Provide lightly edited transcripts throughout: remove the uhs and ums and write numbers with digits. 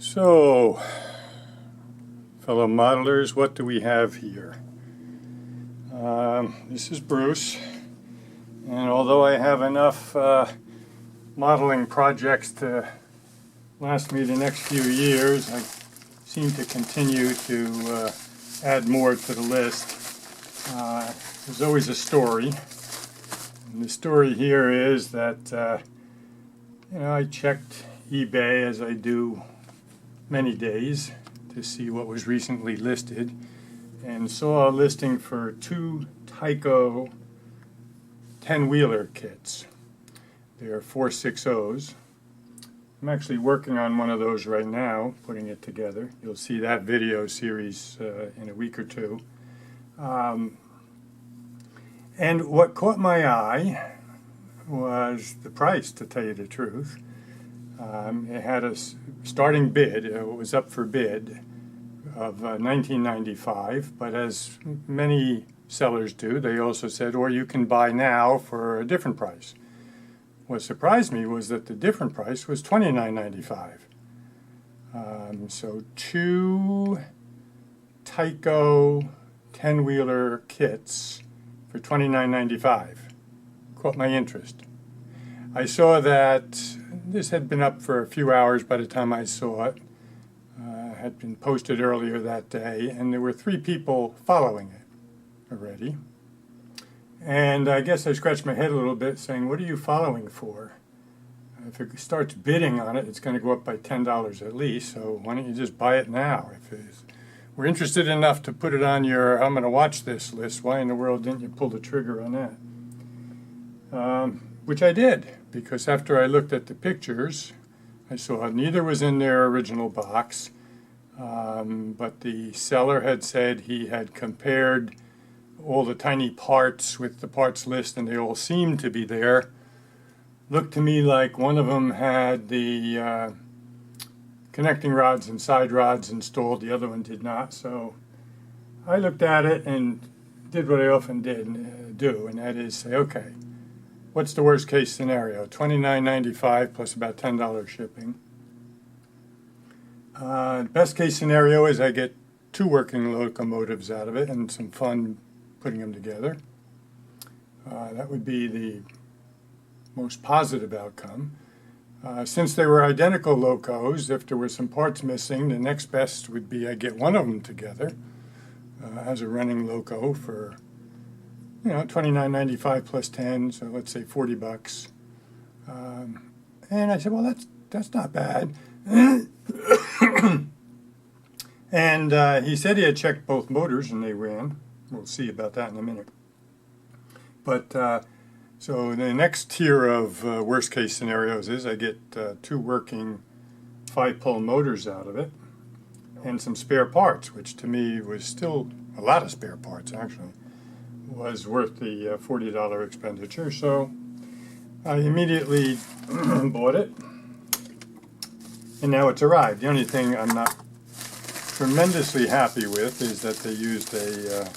So, fellow modelers, what do we have here? This is Bruce, and although I have enough modeling projects to last me the next few years, I seem to continue to add more to the list. There's always a story, and the story here is that I checked eBay, as I do many days, to see what was recently listed, and saw a listing for two Tyco 10-wheeler kits. They're 460s. I'm actually working on one of those right now, putting it together. You'll see that video series in a week or two. And what caught my eye was the price, to tell you the truth. It had a starting bid, it was up for bid, of $19.95, but as many sellers do, they also said, or you can buy now for a different price. What surprised me was that the different price was $29.95. So two Tyco 10-wheeler kits for $29.95 caught my interest. I saw that this had been up for a few hours by the time I saw it. Had been posted earlier that day, and there were 3 people following it already. And I guess I scratched my head a little bit saying, what are you following for? If it starts bidding on it, it's going to go up by $10 at least, so why don't you just buy it now? If we're interested enough to put it on your I'm going to watch this list, why in the world didn't you pull the trigger on that? Which I did, because after I looked at the pictures, I saw neither was in their original box, but the seller had said he had compared all the tiny parts with the parts list, and they all seemed to be there. Looked to me like one of them had the connecting rods and side rods installed, the other one did not. So I looked at it and did what I often do, and that is say, okay, what's the worst case scenario? $29.95 plus about $10 shipping. Best case scenario is I get 2 working locomotives out of it and some fun putting them together. That would be the most positive outcome. Since they were identical locos, if there were some parts missing, the next best would be I get one of them together as a running loco for $29.95 plus 10, so let's say $40. And I said, well, that's not bad. And he said he had checked both motors and they ran. We'll see about that in a minute. But so the next tier of worst case scenarios is I get 2 working 5-pole motors out of it and some spare parts, which to me was still a lot of spare parts actually, was worth the $40 expenditure. So I immediately bought it, and now it's arrived. The only thing I'm not tremendously happy with is that they used a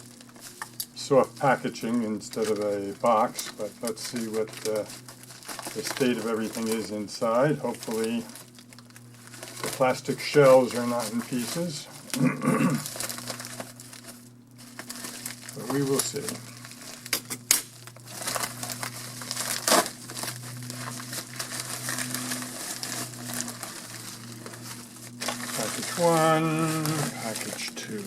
soft packaging instead of a box, but let's see what the state of everything is inside. Hopefully the plastic shells are not in pieces, but we will see. Package 1, package 2.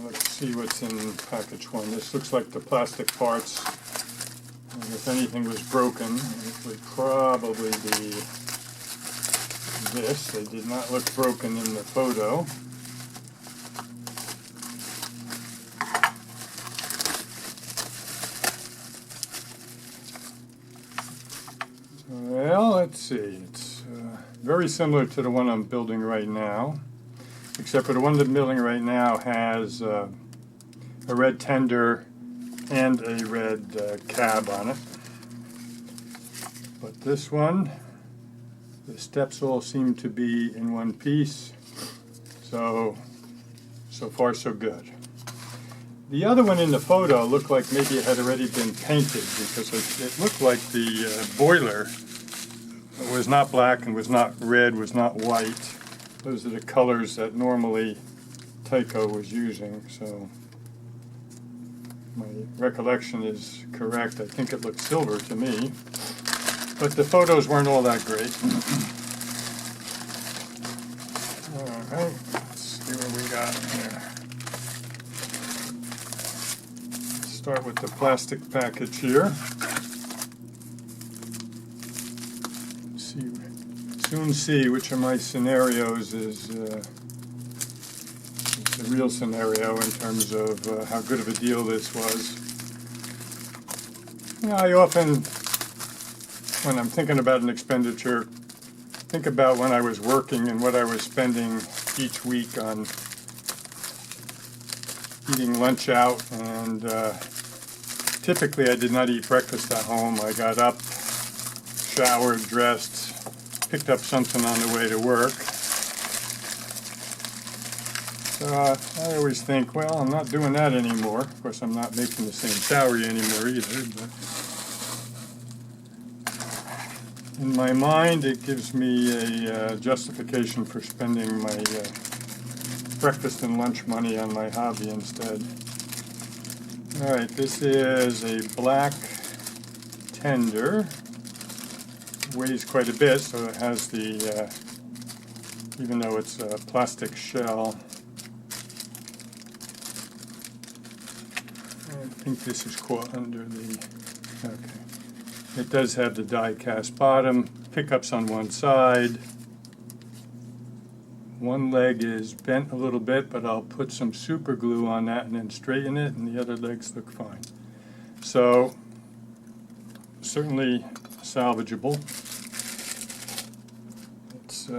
Let's see what's in package 1. This looks like the plastic parts. And if anything was broken, it would probably be this. They did not look broken in the photo. Well, let's see. It's very similar to the one I'm building right now, except for the one I'm building right now has a red tender and a red cab on it. But this one, the steps all seem to be in one piece, so far so good. The other one in the photo looked like maybe it had already been painted because it looked like the boiler was not black and was not red, was not white. Those are the colors that normally Tyco was using, so my recollection is correct. I think it looked silver to me, but the photos weren't all that great. All right, let's see what we got here. Start with the plastic package here. Soon see which of my scenarios is the real scenario in terms of how good of a deal this was. You know, I often, when I'm thinking about an expenditure, think about when I was working and what I was spending each week on eating lunch out, and typically I did not eat breakfast at home. I got up, showered, dressed, picked up something on the way to work. So I always think, well, I'm not doing that anymore. Of course, I'm not making the same salary anymore either, but in my mind it gives me a justification for spending my breakfast and lunch money on my hobby instead. All right, this is a black tender. Weighs quite a bit, so it has the, even though it's a plastic shell, I think this is caught under the, okay. It does have the die cast bottom, pickups on one side. One leg is bent a little bit, but I'll put some super glue on that and then straighten it, and the other legs look fine. So, certainly salvageable. It's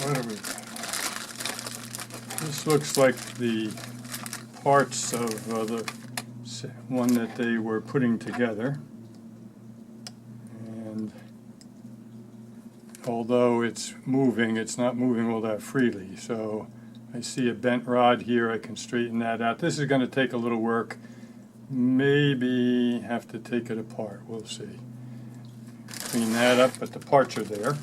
what are we? This looks like the parts of the one that they were putting together, and although it's moving, it's not moving all that freely. So I see a bent rod here. I can straighten that out. This is going to take a little work. Maybe have to take it apart. We'll see. Clean that up, but the parts are there.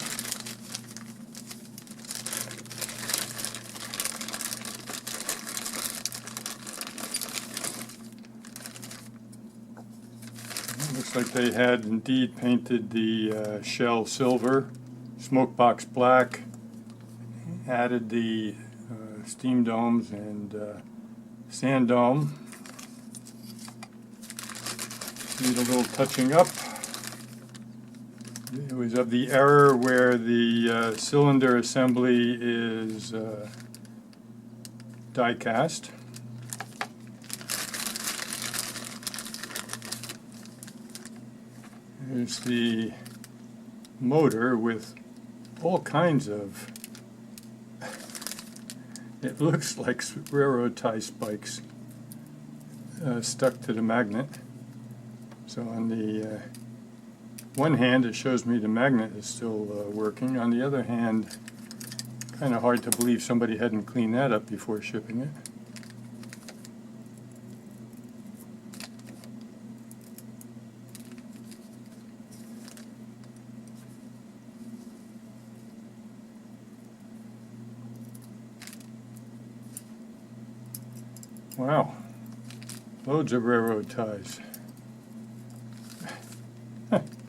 Looks like they had indeed painted the shell silver, smoke box black, added the steam domes and sand dome. Need a little touching up. It was of the error where the cylinder assembly is die cast. There's the motor with all kinds of, it looks like railroad tie spikes stuck to the magnet. So on the one hand it shows me the magnet is still working. On the other hand, kind of hard to believe somebody hadn't cleaned that up before shipping it. Wow, loads of railroad ties.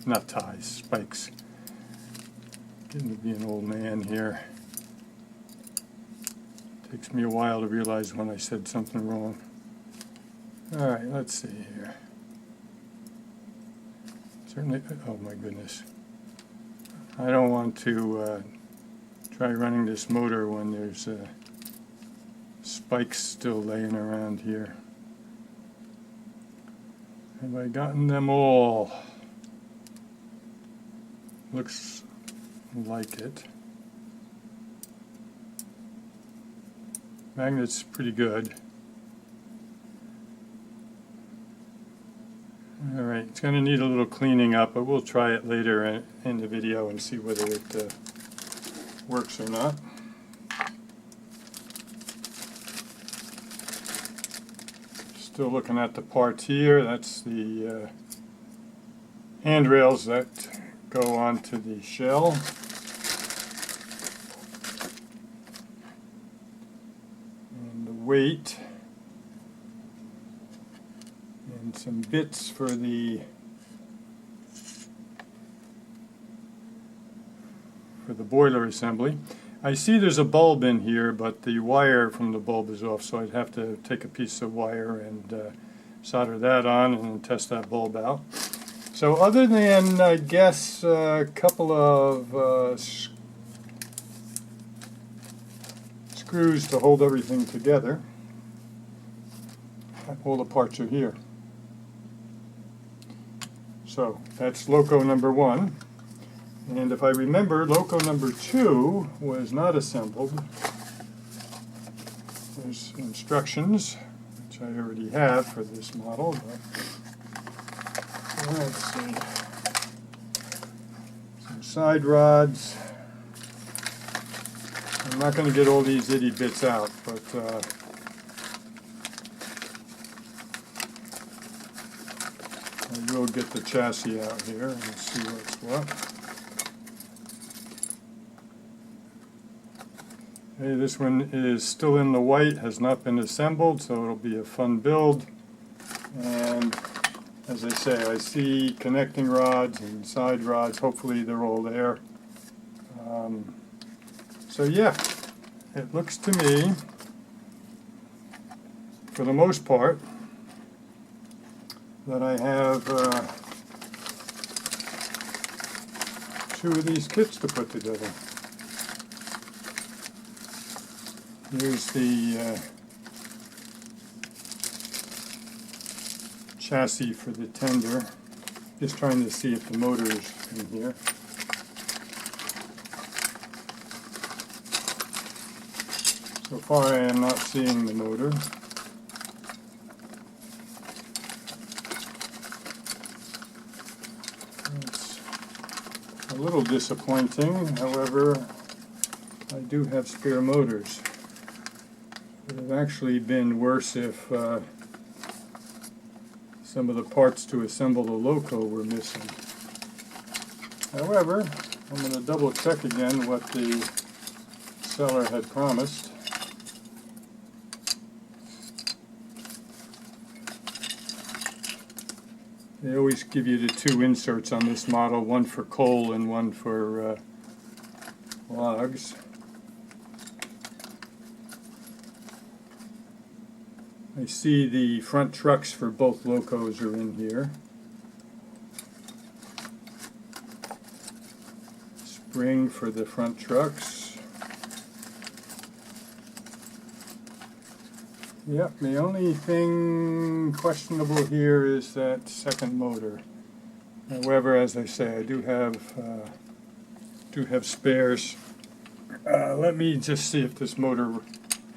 Not ties, spikes. Getting to be an old man here. Takes me a while to realize when I said something wrong. All right, let's see here. Certainly, oh my goodness. I don't want to try running this motor when there's spikes still laying around here. Have I gotten them all? Looks like it. Magnet's pretty good. Alright, it's going to need a little cleaning up, but we'll try it later in the video and see whether it works or not. Still looking at the parts here. That's the handrails that go onto the shell. And the weight. And some bits for the boiler assembly. I see there's a bulb in here, but the wire from the bulb is off, so I'd have to take a piece of wire and solder that on and then test that bulb out. So other than, I guess, a couple of screws to hold everything together, all the parts are here. So that's loco number 1. And if I remember, loco number 2 was not assembled. There's instructions, which I already have for this model, but let's see. Some side rods. I'm not going to get all these itty bits out, but I will get the chassis out here and see what's what. Okay, this one is still in the white, has not been assembled, so it'll be a fun build. And as I say, I see connecting rods and side rods. Hopefully they're all there. So yeah, it looks to me, for the most part, that I have 2 of these kits to put together. Here's the chassis for the tender. Just trying to see if the motor is in here. So far I am not seeing the motor. It's a little disappointing, however, I do have spare motors. It would have actually been worse if some of the parts to assemble the loco were missing. However, I'm going to double check again what the seller had promised. They always give you the 2 inserts on this model, one for coal and one for logs. I see the front trucks for both locos are in here. Spring for the front trucks. Yep, the only thing questionable here is that second motor. However, as I say, I do have spares. Let me just see if this motor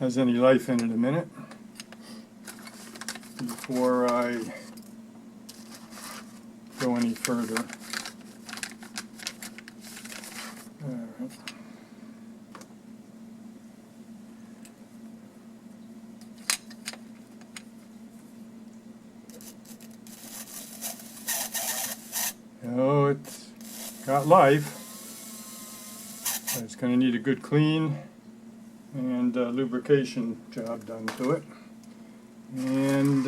has any life in it a minute before I go any further. All right. Oh, it's got life. It's going to need a good clean and lubrication job done to it. And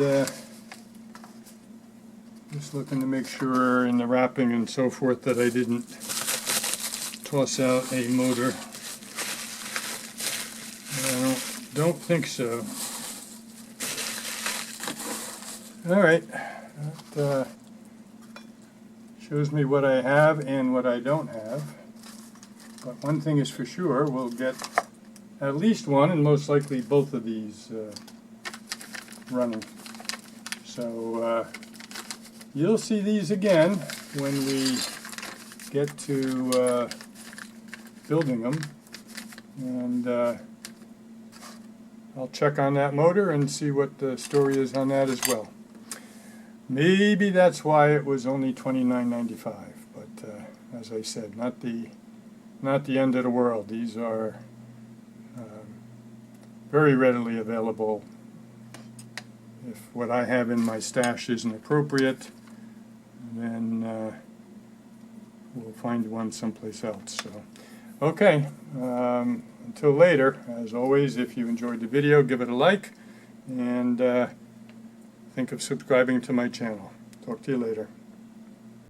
just looking to make sure in the wrapping and so forth that I didn't toss out a motor. I don't think so. All right. That shows me what I have and what I don't have. But one thing is for sure, we'll get at least one and most likely both of these running. So you'll see these again when we get to building them, and I'll check on that motor and see what the story is on that as well. Maybe that's why it was only $29.95, but as I said, not the not the end of the world. These are very readily available. If what I have in my stash isn't appropriate, then we'll find one someplace else. So, okay, until later, as always, if you enjoyed the video, give it a like, and think of subscribing to my channel. Talk to you later.